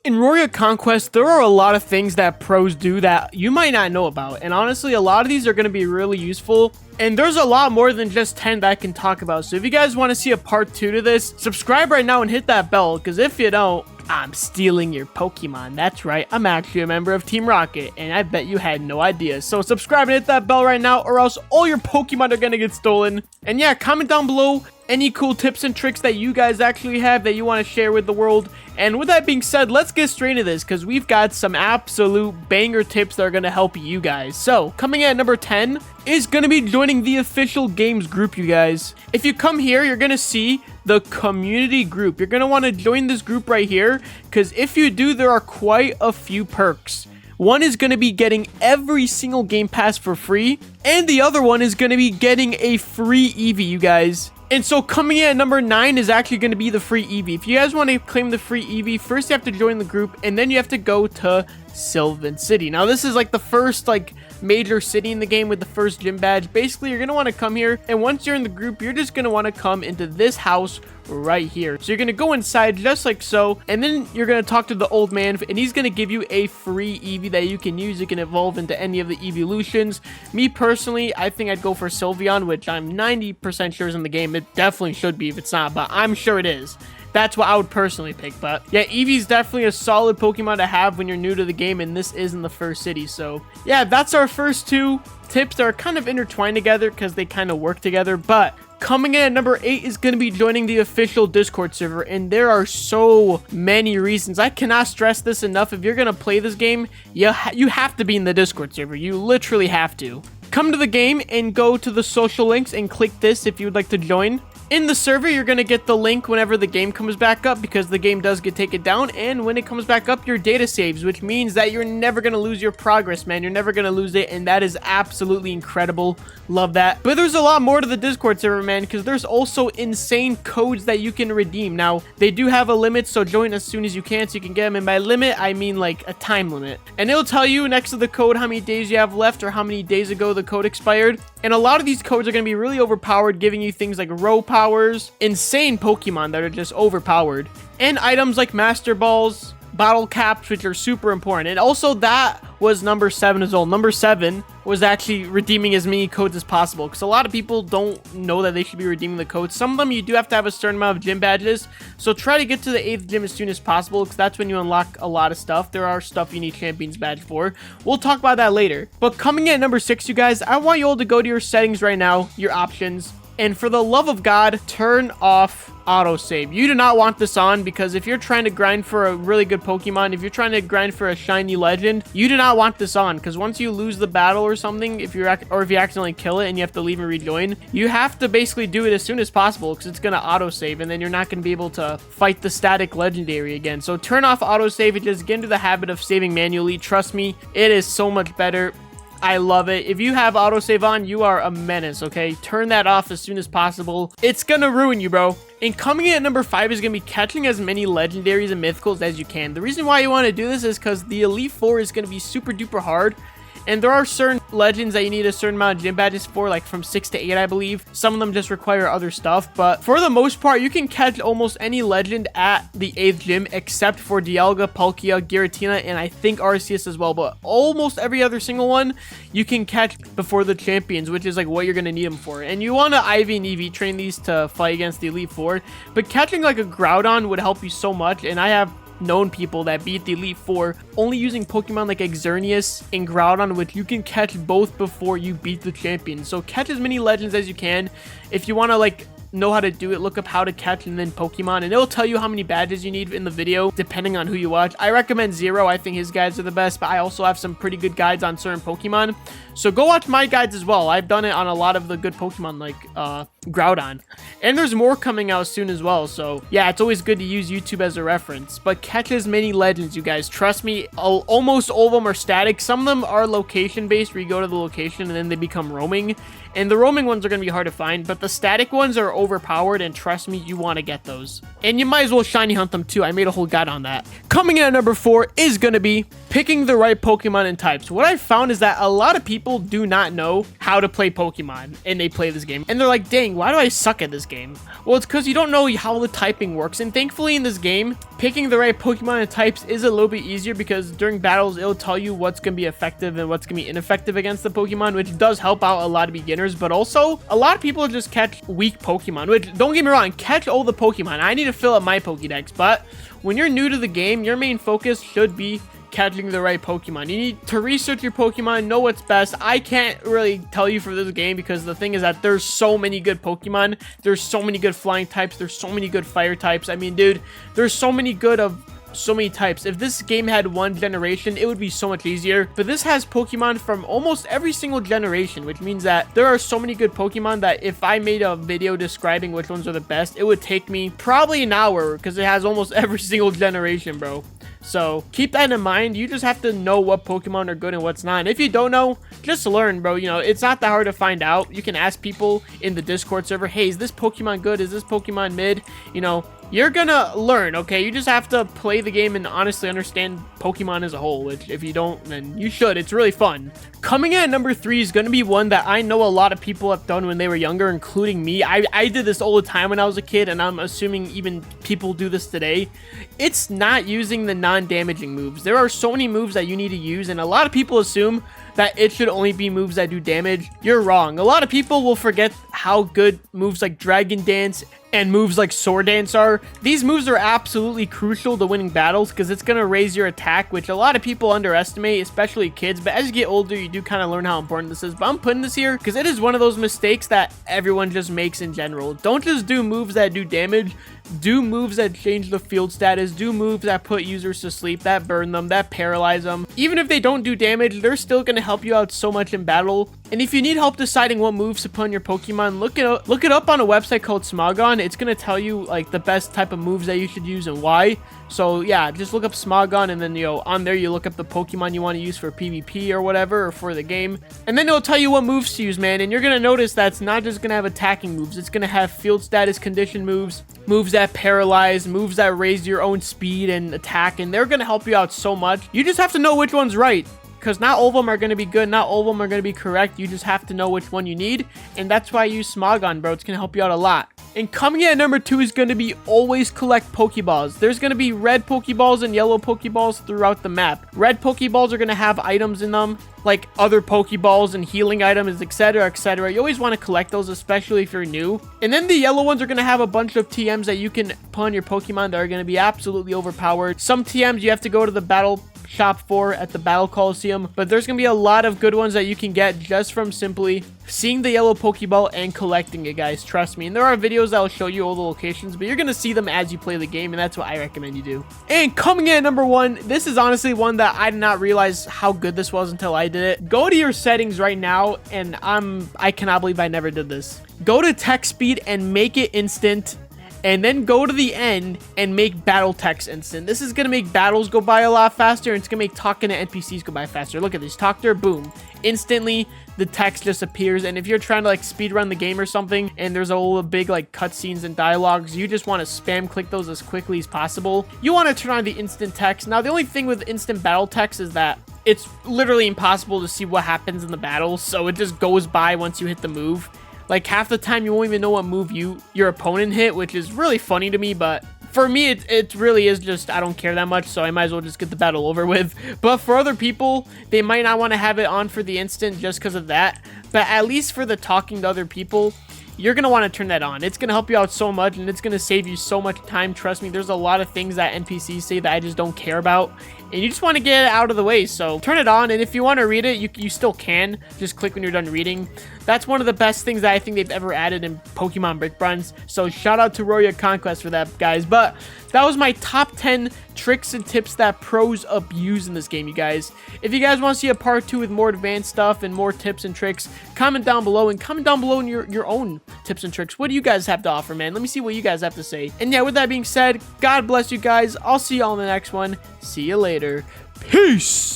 In Roria Conquest, there are a lot of things that pros do that you might not know about. And honestly, a lot of these are going to be really useful. And there's a lot more than just 10 that I can talk about. So if you guys want to see a part 2 to this, subscribe right now and hit that bell. Because if you don't, I'm stealing your Pokemon. That's right, I'm actually a member of Team Rocket. And I bet you had no idea. So subscribe and hit that bell right now, or else all your Pokemon are going to get stolen. And yeah, comment down below any cool tips and tricks that you guys actually have that you want to share with the world. And with that being said, let's get straight into this, because we've got some absolute banger tips that are going to help you guys. So coming at number 10 is going to be joining the official games group, you guys. If you come here, you're going to see the community group. You're going to want to join this group right here, because if you do, there are quite a few perks. One is going to be getting every single game pass for free, and the other one is going to be getting a free Eevee, you guys. And so coming in at number 9 is actually going to be the free Eevee. If you guys want to claim the free Eevee, first you have to join the group, and then you have to go to Sylvan City. Now this is like the first major city in the game with the first gym badge. Basically, you're going to want to come here, and once you're in the group, you're just going to want to come into this house right here. So you're going to go inside just like so, and then you're going to talk to the old man, and he's going to give you a free Eevee that you can use. You can evolve into any of the evolutions. Me personally, I think I'd go for Sylveon, which I'm 90% sure is in the game. It definitely should be if it's not, but I'm sure it is. That's what I would personally pick. But yeah, Eevee's definitely a solid Pokemon to have when you're new to the game, and this is in the first city. So yeah, that's our first two tips that are kind of intertwined together because they kind of work together. But coming in at number 8 is going to be joining the official Discord server, and there are so many reasons. I cannot stress this enough. If you're going to play this game, you have to be in the Discord server. You literally have to. Come to the game and go to the social links and click this if you would like to join. In the server, you're going to get the link whenever the game comes back up, because the game does get taken down, and when it comes back up, your data saves, which means that you're never going to lose your progress, man. You're never going to lose it, and that is absolutely incredible. Love that. But there's a lot more to the Discord server, man, because there's also insane codes that you can redeem. Now, they do have a limit, so join as soon as you can so you can get them, and by limit, I mean like a time limit. And it'll tell you next to the code how many days you have left or how many days ago the code expired. And a lot of these codes are going to be really overpowered, giving you things like row powers, insane Pokemon that are just overpowered, and items like Master Balls, bottle caps, which are super important. And also that was number 7 as well. Number 7 was actually redeeming as many codes as possible, because a lot of people don't know that they should be redeeming the codes. Some of them you do have to have a certain amount of gym badges, so try to get to the 8th gym as soon as possible, because that's when you unlock a lot of stuff. There are stuff you need Champions badge for. We'll talk about that later. But coming in at number 6, you guys, I want you all to go to your settings right now, your options, and for the love of God, turn off autosave. You do not want this on, because if you're trying to grind for a really good Pokemon, if you're trying to grind for a shiny legend, you do not want this on, because once you lose the battle or something, if you accidentally kill it and you have to leave and rejoin, you have to basically do it as soon as possible, because it's going to autosave, and then you're not going to be able to fight the static legendary again. So turn off autosave and just get into the habit of saving manually. Trust me, it is so much better. I love it. If you have autosave on, you are a menace, okay? Turn that off as soon as possible. It's gonna ruin you, bro. And coming in at number 5 is going to be catching as many legendaries and mythicals as you can. The reason why you want to do this is because the Elite Four is going to be super duper hard. And there are certain legends that you need a certain amount of gym badges for, like from 6 to 8, I believe. Some of them just require other stuff. But for the most part, you can catch almost any legend at the 8th gym, except for Dialga, Palkia, Giratina, and I think Arceus as well. But almost every other single one you can catch before the champions, which is like what you're going to need them for. And you want to IV and EV train these to fight against the Elite Four. But catching like a Groudon would help you so much. And I have known people that beat the Elite Four only using Pokemon like Xerneas and Groudon, which you can catch both before you beat the champion. So catch as many legends as you can. If you want to like know how to do it, look up how to catch and then Pokemon, and it'll tell you how many badges you need in the video depending on who you watch. I recommend Zero. I think his guides are the best, but I also have some pretty good guides on certain Pokemon, so go watch my guides as well. I've done it on a lot of the good Pokemon like Groudon, and there's more coming out soon as well. So yeah, it's always good to use YouTube as a reference. But catch as many legends, you guys. Trust me, almost all of them are static. Some of them are location based, where you go to the location and then they become roaming, and the roaming ones are going to be hard to find, but the static ones are overpowered, and trust me, you want to get those. And you might as well shiny hunt them too. I made a whole guide on that. Coming in at number 4 is going to be picking the right Pokemon and types. What I found is that a lot of people do not know how to play Pokemon and they play this game and they're like, dang, why do I suck at this game? Well, it's because you don't know how the typing works. And thankfully in this game, picking the right Pokemon and types is a little bit easier because during battles, it'll tell you what's going to be effective and what's going to be ineffective against the Pokemon, which does help out a lot of beginners. But also, a lot of people just catch weak Pokemon, which, don't get me wrong, catch all the Pokemon. I need to fill up my Pokédex, but when you're new to the game, your main focus should be catching the right Pokemon. You need to research your Pokemon, know what's best. I can't really tell you for this game because the thing is that there's so many good Pokemon. There's so many good flying types. There's so many good fire types. I mean, dude, there's so many good of so many types. If this game had one generation, it would be so much easier, but this has Pokemon from almost every single generation, which means that there are so many good Pokemon that if I made a video describing which ones are the best, it would take me probably an hour because it has almost every single generation, bro. So keep that in mind. You just have to know what Pokemon are good and what's not. And if you don't know, just learn, bro. You know, it's not that hard to find out. You can ask people in the Discord server, hey, is this Pokemon good? Is this Pokemon mid? You know, you're gonna learn, okay? You just have to play the game and honestly understand Pokemon as a whole, which if you don't, then you should. It's really fun. Coming in at number 3 is going to be one that I know a lot of people have done when they were younger, including me. I did this all the time when I was a kid, and I'm assuming even people do this today. It's not using the non-damaging moves. There are so many moves that you need to use, and a lot of people assume that it should only be moves that do damage. You're wrong. A lot of people will forget how good moves like Dragon Dance and moves like Sword Dance are. These moves are absolutely crucial to winning battles because it's going to raise your attack, which a lot of people underestimate, especially kids. But as you get older, you do kind of learn how important this is. But I'm putting this here because it is one of those mistakes that everyone just makes in general. Don't just do moves that do damage. Do moves that change the field status. Do moves that put users to sleep, that burn them, that paralyze them. Even if they don't do damage, they're still going to help you out so much in battle. And if you need help deciding what moves to put on your Pokemon, look it up on a website called Smogon. It's going to tell you like the best type of moves that you should use and why. So yeah, just look up Smogon and then, you know, on there you look up the Pokemon you want to use for PvP or whatever, or for the game. And then it'll tell you what moves to use, man. And you're going to notice that's not just going to have attacking moves. It's going to have field status condition moves, moves that paralyze, moves that raise your own speed and attack. And they're going to help you out so much. You just have to know which one's right. Because not all of them are going to be good. Not all of them are going to be correct. You just have to know which one you need. And that's why I use Smogon, bro. It's going to help you out a lot. And coming in at number 2 is going to be always collect Pokeballs. There's going to be red Pokeballs and yellow Pokeballs throughout the map. Red Pokeballs are going to have items in them, like other Pokeballs and healing items, etc., etc. You always want to collect those, especially if you're new. And then the yellow ones are going to have a bunch of TMs that you can put on your Pokemon that are going to be absolutely overpowered. Some TMs you have to go to the battle shop for at the Battle Coliseum, but there's gonna be a lot of good ones that you can get just from simply seeing the yellow Pokeball and collecting it, guys. Trust me. And there are videos that will show you all the locations, but you're gonna see them as you play the game, and that's what I recommend you do. And coming in at number 1, this is honestly one that I did not realize how good this was until I did it. Go to your settings right now, and I cannot believe I never did this. Go to text speed and make it instant. And then go to the end and make battle text instant. This is going to make battles go by a lot faster. And it's going to make talking to NPCs go by faster. Look at this. Talk there. Boom. Instantly, the text just appears. And if you're trying to like speed run the game or something and there's all big like cutscenes and dialogues, you just want to spam click those as quickly as possible. You want to turn on the instant text. Now, the only thing with instant battle text is that it's literally impossible to see what happens in the battle. So it just goes by once you hit the move. Like half the time you won't even know what move your opponent hit, which is really funny to me, but for me it really is just I don't care that much, so I might as well just get the battle over with. But for other people, they might not want to have it on for the instant just because of that, but at least for the talking to other people, you're going to want to turn that on. It's going to help you out so much, and it's going to save you so much time. Trust me, there's a lot of things that NPCs say that I just don't care about, and you just want to get it out of the way. So turn it on, and if you want to read it, you still can. Just click when you're done reading. That's one of the best things that I think they've ever added in Pokemon Brick Runs. So shout out to Roria Conquest for that, guys. But that was my top 10 tricks and tips that pros abuse in this game, you guys. If you guys want to see a part 2 with more advanced stuff and more tips and tricks, comment down below, and comment down below in your own tips and tricks. What do you guys have to offer, man? Let me see what you guys have to say. And yeah, with that being said, God bless you guys. I'll see y'all in the next one. See you later. Peace.